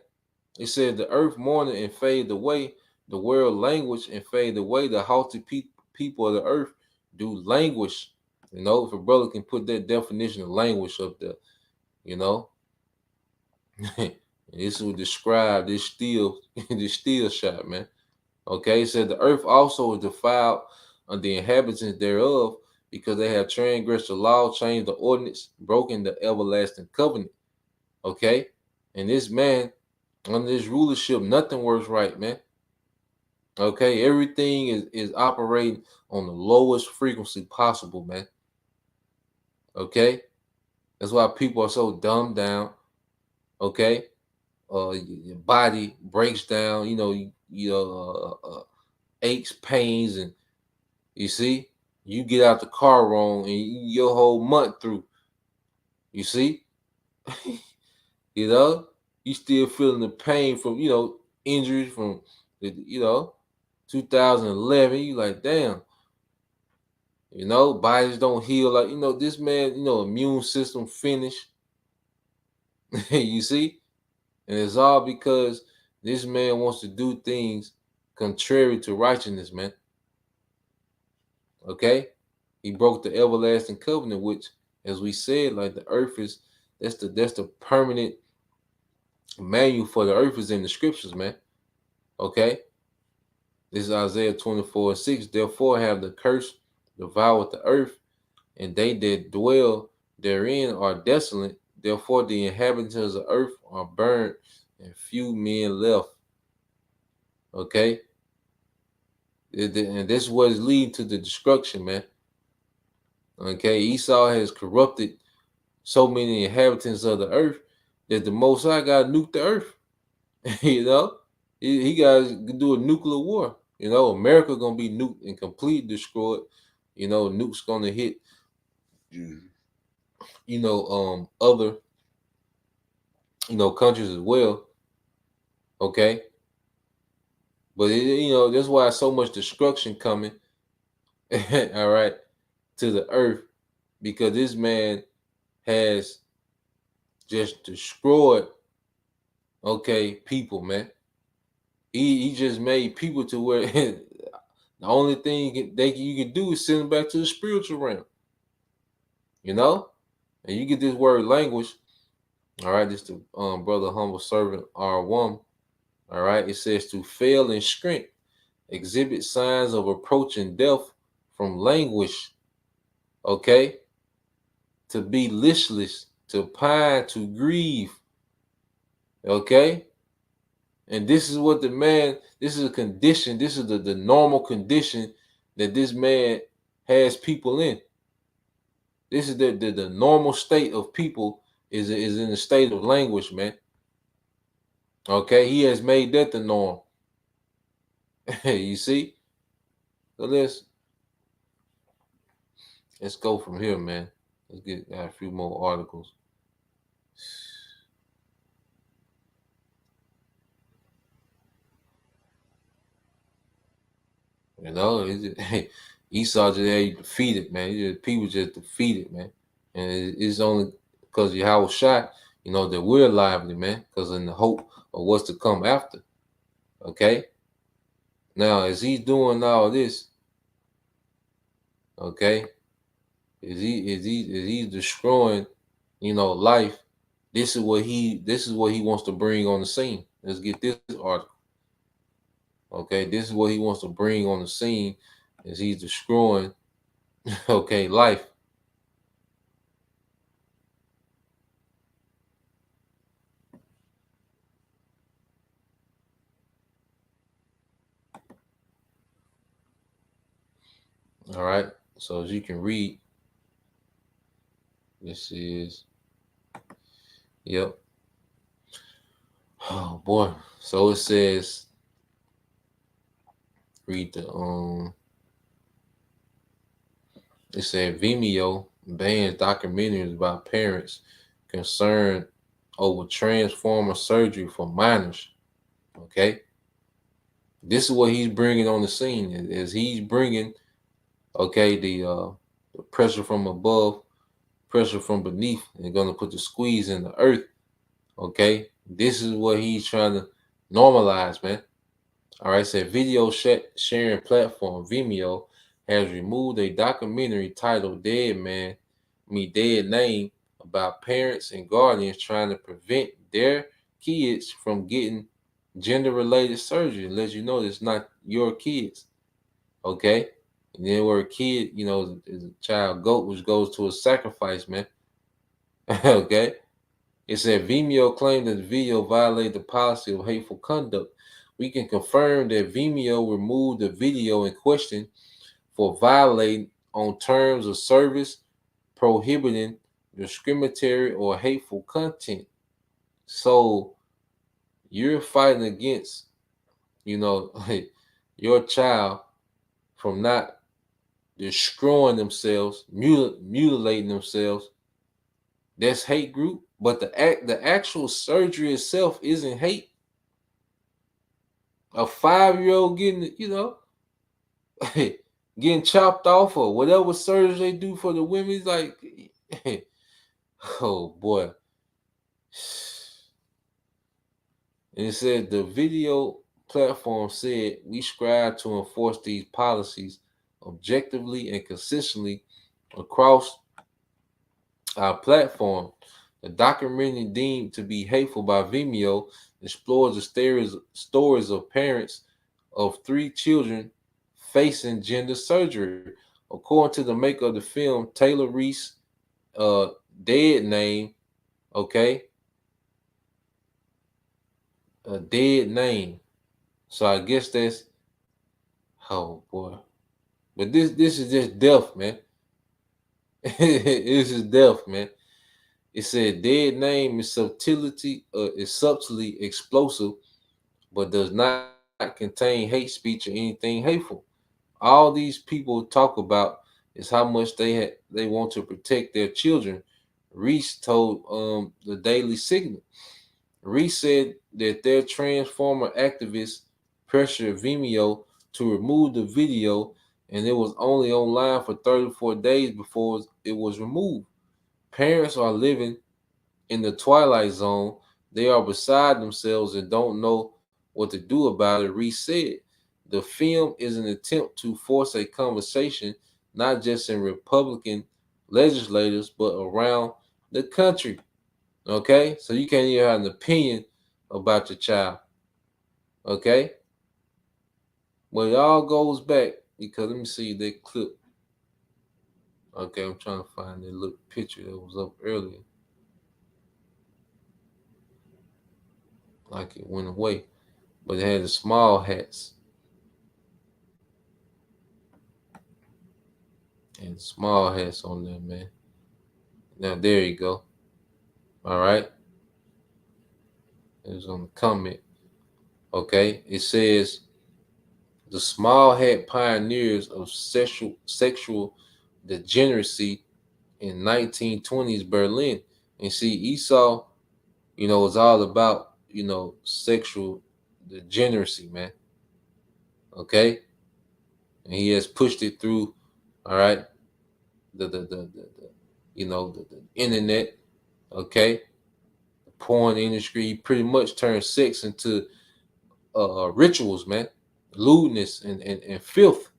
Speaker 4: It said the earth mourned and faded away, the world language and faded away, the haughty people of the earth do languish. You know, if a brother can put that definition of language up there, you know. This will describe this steel, this steel shot, man. Okay, it said the earth also is defiled of the inhabitants thereof, because they have transgressed the law, changed the ordinance, broken the everlasting covenant. Okay, and this man under this rulership, nothing works right, man. Okay, everything is operating on the lowest frequency possible, man. Okay, that's why people are so dumbed down. Okay, your body breaks down. You know, aches, pains, and you see, you get out the car wrong, and your whole month through. You see, you know, you still feeling the pain from, you know, injuries from, you know, 2011. You like, damn. You know, bodies don't heal. Like, you know, this man, you know, immune system finished. You see? And it's all because this man wants to do things contrary to righteousness, man. Okay? He broke the everlasting covenant, which, as we said, like the earth is, that's the permanent manual for the earth is in the scriptures, man. Okay? This is Isaiah 24:6. Therefore have the curse devoured the earth, and they that dwell therein are desolate. Therefore the inhabitants of the earth are burned, and few men left. Okay? And this is what is leading to the destruction, man. Okay? Esau has corrupted so many inhabitants of the earth that the Most High got to nuke the earth. You know? He got to do a nuclear war. You know, America going to be nuked and completely destroyed. You know, nukes going to hit, you know, other, you know, countries as well. Okay? But, you know, that's why so much destruction coming, all right, to the earth, because this man has just destroyed, okay, people, man. He just made people to where the only thing you can do is send them back to the spiritual realm. You know? And you get this word language. All right, this the brother humble servant R1. All right, it says to fail in strength, exhibit signs of approaching death from languish. Okay? To be listless, to pine, to grieve. Okay? And this is what this is a condition, this is the normal condition that this man has people in. This is the normal state of people is in the state of language, man. Okay, he has made that the norm. You see? So let's go from here, man. Let's get a few more articles. You know, Esau just had you defeated, man. People just defeated, man. And it's only because Yahweh shot, you know, that we're lively, man, because in the hope of what's to come after. Okay? Now, as he's doing all this, okay, is he destroying, life? This is what he wants to bring on the scene. Let's get this article. Okay, this is what he wants to bring on the scene, is he's destroying, okay, life. All right. So as you can read, this is, yep. Oh boy. So it says, read the it said Vimeo bans documentaries about parents concerned over transformer surgery for minors. Okay. This is what he's bringing on the scene, is he's bringing, okay, the pressure from above, pressure from beneath, and going to put the squeeze in the earth. Okay, this is what he's trying to normalize, man. All right, so video sharing platform Vimeo has removed a documentary titled Dead Name about parents and guardians trying to prevent their kids from getting gender-related surgery. Let you know it's not your kids. Okay? And then where a kid, is a child goat, which goes to a sacrifice, man. Okay? It said Vimeo claimed that the video violated the policy of hateful conduct. We can confirm that Vimeo removed the video in question for violating on terms of service, prohibiting discriminatory or hateful content. So you're fighting against, your child from not destroying themselves, mutilating themselves. That's hate group. But the actual surgery itself isn't hate. A 5-year-old getting, getting chopped off or whatever surgery they do for the women, is like, oh boy. And it said the video platform said we strive to enforce these policies objectively and consistently across our platform. The documentary, deemed to be hateful by Vimeo, explores the stories of parents of 3 children facing gender surgery. According to the maker of the film, Taylor Reese, Dead Name, okay? A Dead Name. So I guess that's, oh boy. But this is just death, man. This is death, man. It said Dead Name is subtly explosive, but does not contain hate speech or anything hateful. All these people talk about is how much they want to protect their children. Reese told the Daily Signal. Reese said that their transformer activists pressured Vimeo to remove the video, and it was only online for 34 days before it was removed. Parents are living in the twilight zone. They are beside themselves and don't know what to do about it, Reese said. The film is an attempt to force a conversation, not just in Republican legislators, but around the country. Okay? So you can't even have an opinion about your child. Okay? But it all goes back, because let me see that clip. Okay, I'm trying to find that little picture that was up earlier. Like it went away. But it had the small hats. And small hats on there, man. Now there you go. All right. It was on the comment. Okay. It says the small hat pioneers of sexual degeneracy in 1920s Berlin. And see, Esau, is all about, sexual degeneracy, man. Okay. And he has pushed it through, all right, the internet, okay, the porn industry. Pretty much turned sex into rituals, man. lewdness and filth.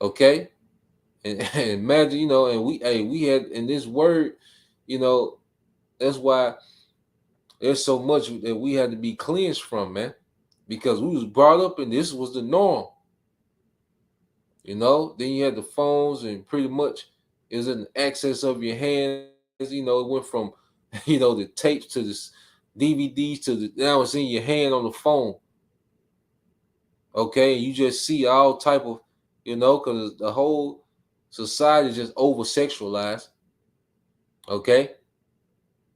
Speaker 4: Okay, and imagine, you know, and we had in this word, you know, that's why there's so much that we had to be cleansed from, man, because we was brought up and this was the norm. You know, then you had the phones and pretty much is in access of your hands. You know, it went from you know the tapes to the DVDs to the now it's in your hand on the phone. Okay, you just see all type of, you know, because the whole society is just over sexualized. Okay,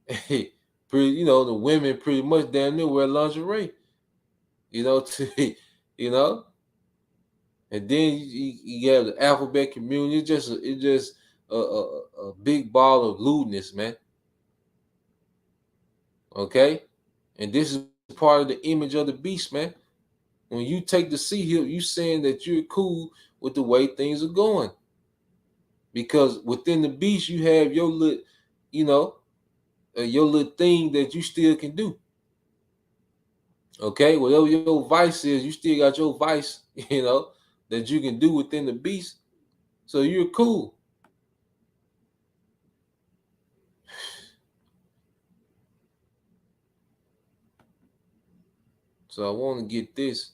Speaker 4: pretty, you know, the women pretty much damn near wear lingerie. You know, to you know, and then you have the alphabet community. It's just a big ball of lewdness, man. Okay, and this is part of the image of the beast, man. When you take the sea hill, you saying that you're cool with the way things are going, because within the beast you have your little, you know, your little thing that you still can do. Okay, whatever your vice is, you still got your vice, you know, that you can do within the beast. So you're cool. So I want to get this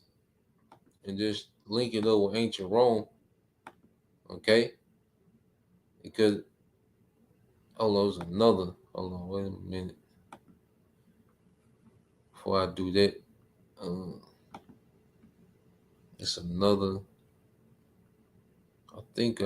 Speaker 4: and just link it up with ancient Rome. Okay, because hold on, there's another. Hold on, wait a minute. Before I do that, it's another. I think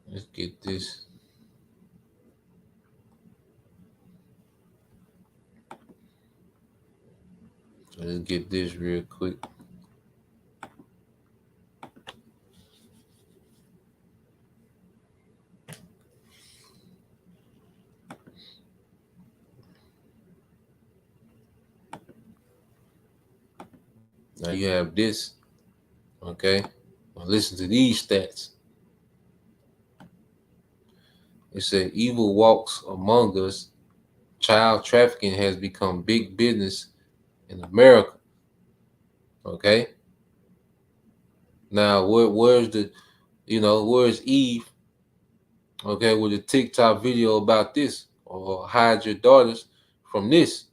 Speaker 4: let's get this. Let's get this real quick. Now you have this. Okay, now listen to these stats. It said evil walks among us. Child trafficking has become big business in America. Okay. Now where's the, you know, where's Eve? Okay, with a TikTok video about this, or hide your daughters from this.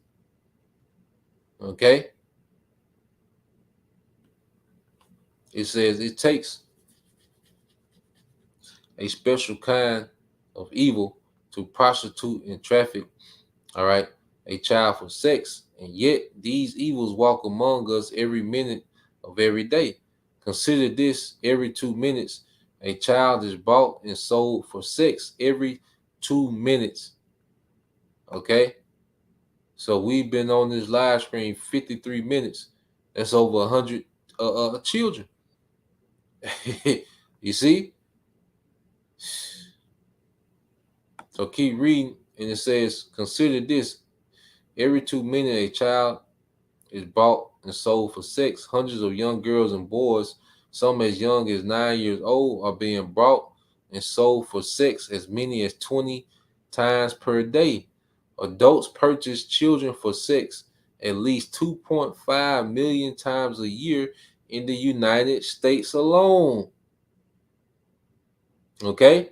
Speaker 4: Okay. It says it takes a special kind of evil to prostitute and traffic, all right, a child for sex, and yet these evils walk among us every minute of every day. Consider this: every 2 minutes, a child is bought and sold for sex. Every 2 minutes. Okay, so we've been on this live stream 53 minutes. That's over 100 children. You see? So keep reading, and it says, consider this: every 2 minutes, a child is bought and sold for sex. Hundreds of young girls and boys, some as young as 9 years old, are being bought and sold for sex as many as 20 times per day. Adults purchase children for sex at least 2.5 million times a year in the United States alone. Okay,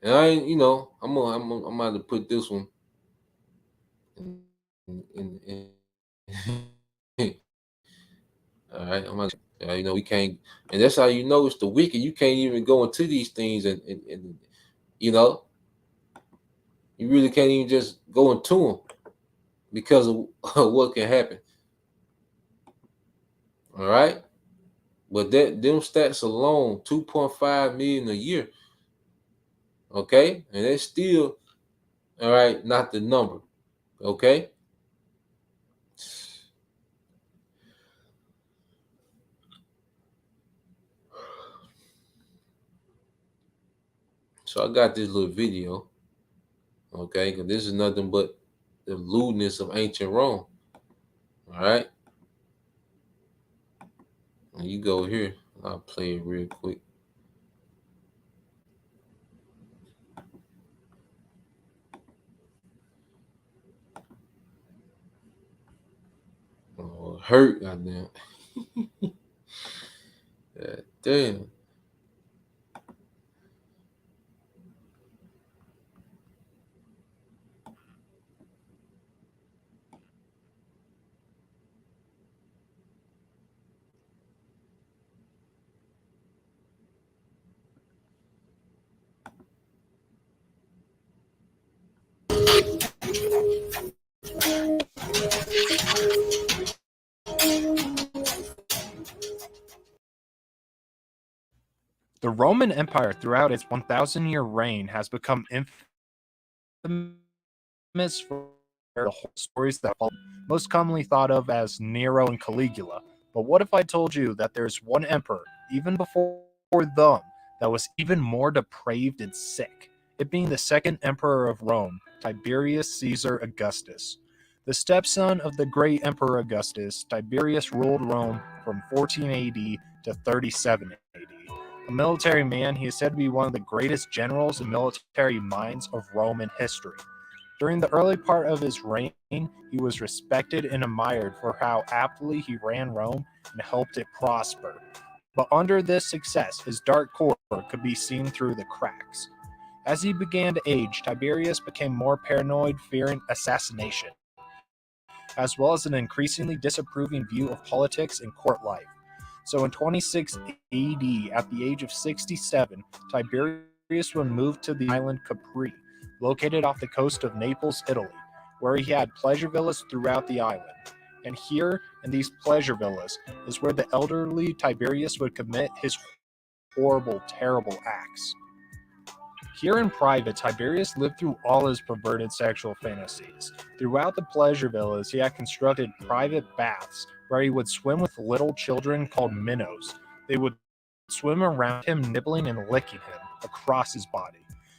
Speaker 4: and I, you know, I'm going to put this one in all right, you know, we can't, and that's how you know it's the wicked. You can't even go into these things, and you know, you really can't even just go into them because of what can happen. All right, but them stats alone, 2.5 million a year. Okay, and that's still all right, not the number. Okay. So I got this little video, okay, because this is nothing but the lewdness of ancient Rome. All right. And you go here. I'll play it real quick. Oh, hurt, goddamn. God damn.
Speaker 8: The Roman Empire, throughout its 1,000-year reign, has become infamous for the whole stories that follow, most commonly thought of as Nero and Caligula. But what if I told you that there's one emperor, even before them, that was even more depraved and sick? It being the second emperor of Rome, Tiberius Caesar Augustus. The stepson of the great Emperor Augustus, Tiberius ruled Rome from 14 AD to 37 AD. A military man, he is said to be one of the greatest generals and military minds of Roman history. During the early part of his reign, he was respected and admired for how aptly he ran Rome and helped it prosper. But under this success, his dark core could be seen through the cracks. As he began to age, Tiberius became more paranoid, fearing assassination, as well as an increasingly disapproving view of politics and court life. So in 26 AD, at the age of 67, Tiberius would move to the island Capri, located off the coast of Naples, Italy, where he had pleasure villas throughout the island. And here, in these pleasure villas, is where the elderly Tiberius would commit his horrible, terrible acts. Here in private, Tiberius lived through all his perverted sexual fantasies. Throughout the pleasure villas, he had constructed private baths where he would swim with little children called minnows. They would swim around him, nibbling and licking him across his body.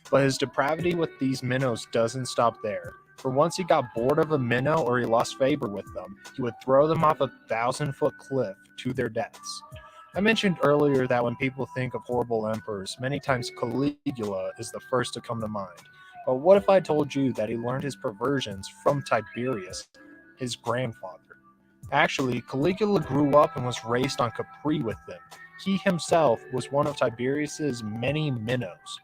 Speaker 8: But his depravity with these minnows doesn't stop there. For once he got bored of a minnow or he lost favor with them, he would throw them off a 1,000-foot cliff to their deaths. I mentioned earlier that when people think of horrible emperors, many times Caligula is the first to come to mind. But what if I told you that he learned his perversions from Tiberius, his grandfather? Actually, Caligula grew up and was raised on Capri with them. He himself was one of Tiberius's many minnows.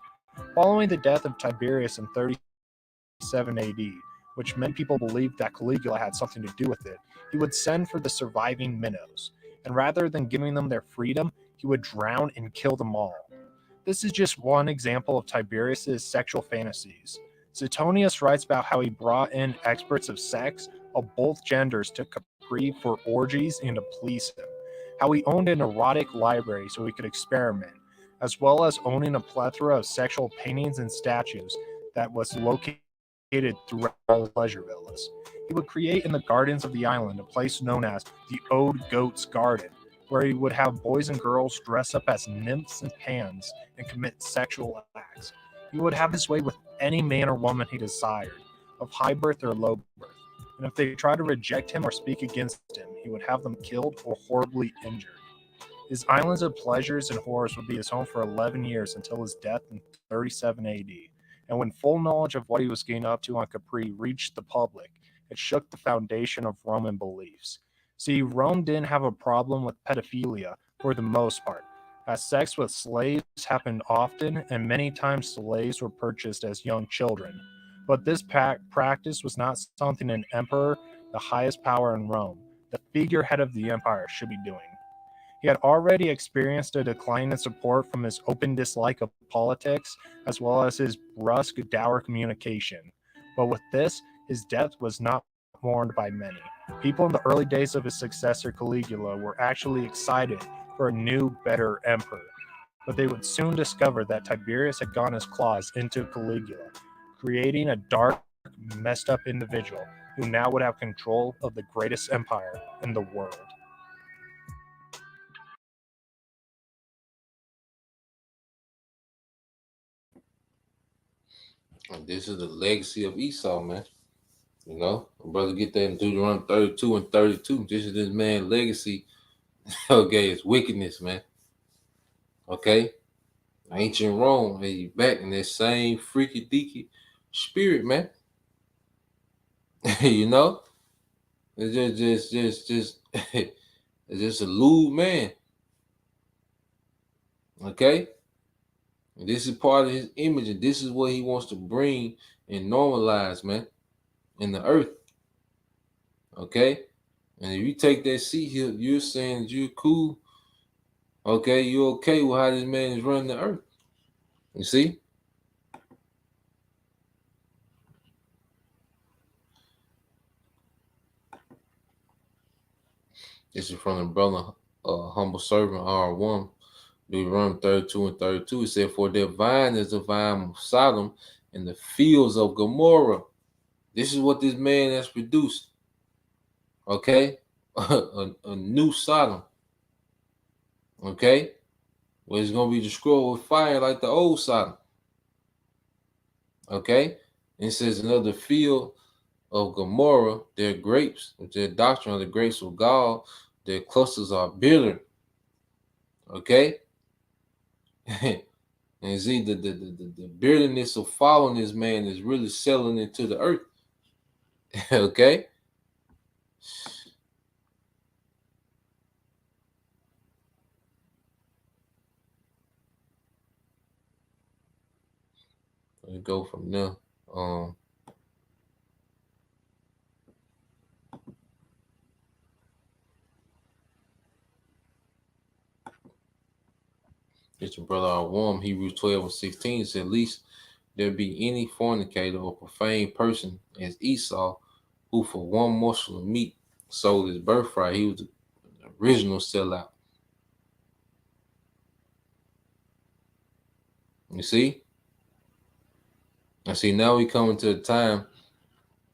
Speaker 8: Following the death of Tiberius in 37 AD, which many people believed that Caligula had something to do with it, he would send for the surviving minnows. And rather than giving them their freedom, he would drown and kill them all. This is just one example of Tiberius's sexual fantasies. Suetonius writes about how he brought in experts of sex of both genders to Capri for orgies and to please him, how he owned an erotic library so he could experiment, as well as owning a plethora of sexual paintings and statues that was located throughout the pleasure villas. He would create in the gardens of the island a place known as the Old Goat's Garden, where he would have boys and girls dress up as nymphs and pans and commit sexual acts. He would have his way with any man or woman he desired, of high birth or low birth, and if they tried to reject him or speak against him, he would have them killed or horribly injured. His islands of pleasures and horrors would be his home for 11 years until his death in 37 AD. And when full knowledge of what he was getting up to on Capri reached the public, it shook the foundation of Roman beliefs. See, Rome didn't have a problem with pedophilia for the most part, as sex with slaves happened often, and many times slaves were purchased as young children. But this practice was not something an emperor, the highest power in Rome, the figurehead of the empire, should be doing. He had already experienced a decline in support from his open dislike of politics, as well as his brusque, dour communication. But with this, his death was not mourned by many. People in the early days of his successor Caligula were actually excited for a new, better emperor. But they would soon discover that Tiberius had gotten his claws into Caligula, creating a dark, messed up individual who now would have control of the greatest empire in the world.
Speaker 4: And this is the legacy of Esau, man. You know, brother, get that in Deuteronomy 32 and 32. This is this man's legacy Okay, it's wickedness, man. Okay, ancient Rome, hey, back in that same freaky deaky spirit, man. You know, it's just it's just a lewd man. Okay, and this is part of his image, and this is what he wants to bring and normalize, man, in the earth. Okay, and if you take that seat here, you're saying that you're cool. Okay, you're okay with how this man is running the earth. You see? This is from the brother, humble servant R1, Deuteronomy 32 and 32. It said, "For their vine is the vine of Sodom and the fields of Gomorrah." This is what this man has produced. Okay, a new Sodom. Okay, where it's gonna be destroyed with fire like the old Sodom. Okay, and it says another field of Gomorrah, their grapes, their doctrine of the grapes of gall, their clusters are bitter. Okay, and see the bitterness of following this man is really selling into the earth. Okay. We go from there. It's your brother R1, Hebrews 12 and 16 says, "At least there be any fornicator or profane person as Esau, who for one morsel of meat sold his birthright." He was the original sellout. You see? And see, now we coming to a time,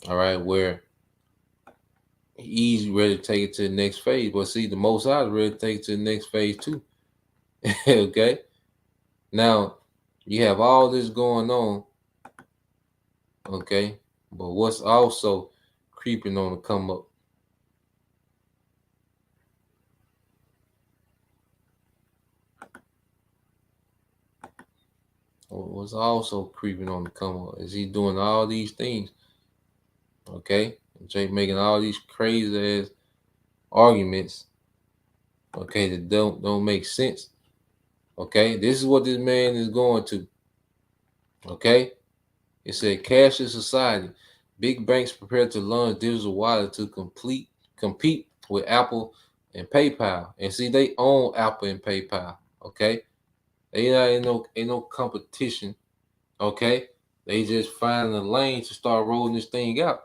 Speaker 4: all right, where he's ready to take it to the next phase. But see, the Most High is ready to take it to the next phase too. Okay? Now, you have all this going on, okay? But what's also creeping on the come up? What's also creeping on the come up is he doing all these things, okay? Jake making all these crazy ass arguments, okay, that don't make sense. Okay, this is what this man is going to. Okay, it said cashless society. Big banks prepare to launch digital wallet to compete with Apple and PayPal. And see, they own Apple and PayPal. Okay, they ain't no competition. Okay, they just find a lane to start rolling this thing out.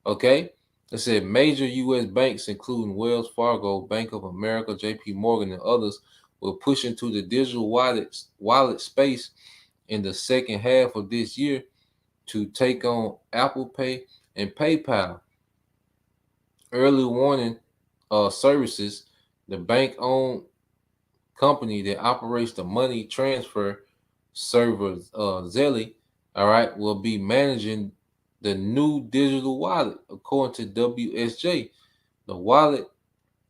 Speaker 4: Okay, it said major U.S. banks, including Wells Fargo, Bank of America, J.P. Morgan, and others, will push into the digital wallet space in the second half of this year to take on Apple Pay and PayPal. Early warning services, the bank-owned company that operates the money transfer server, Zelly, all right, will be managing the new digital wallet, according to WSJ. The wallet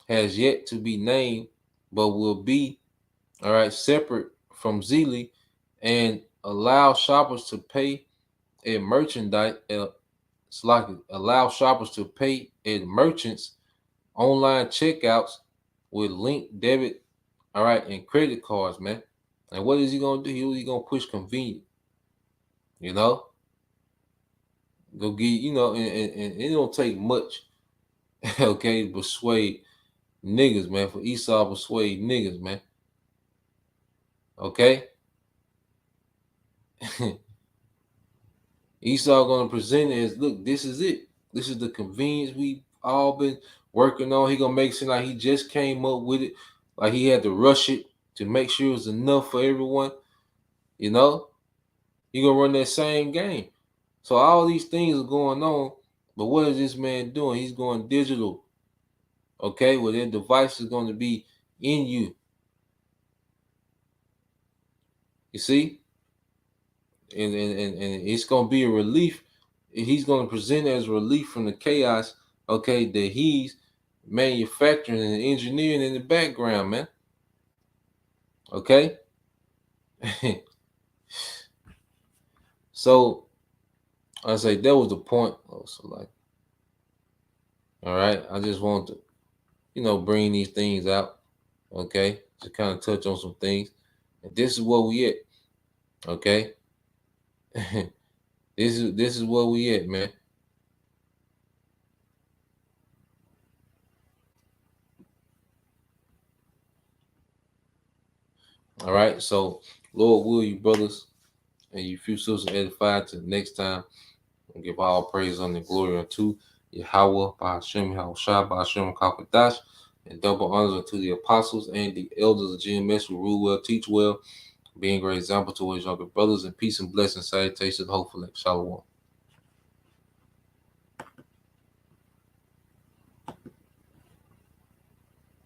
Speaker 4: has yet to be named, but will be, all right, separate from Zelle and allow shoppers to pay at merchandise. It's like allow shoppers to pay at merchants' online checkouts with linked debit, all right, and credit cards, man. And what is he gonna do? He's gonna push convenient, you know. Go get, you know, and it don't take much, okay, to persuade niggas, man. For Esau to persuade niggas, man. Okay. Esau gonna present it as, look, this is it. This is the convenience we all been working on. He gonna make it seem like he just came up with it, like he had to rush it to make sure it was enough for everyone. You know, he gonna run that same game. So all these things are going on, but what is this man doing? He's going digital. Okay, well, their device is going to be in you. You see, and it's going to be a relief. He's going to present it as relief from the chaos. Okay, that he's manufacturing and engineering in the background, man. Okay. So I say that was the point. Oh, so like, all right, I just want to, bring these things out. Okay, to kind of touch on some things. And this is where we at. Okay. This is where we at, man. All right, so Lord will you brothers and you few sisters edified to the next time. And give all praise and glory unto Yahweh, Bahashem, Yahushua, Bahashem, Kakadash, and double honors unto the apostles and the elders of GMS who rule well, teach well, being great example to his younger brothers, and peace and blessing, salutations, hopefully. Shalom.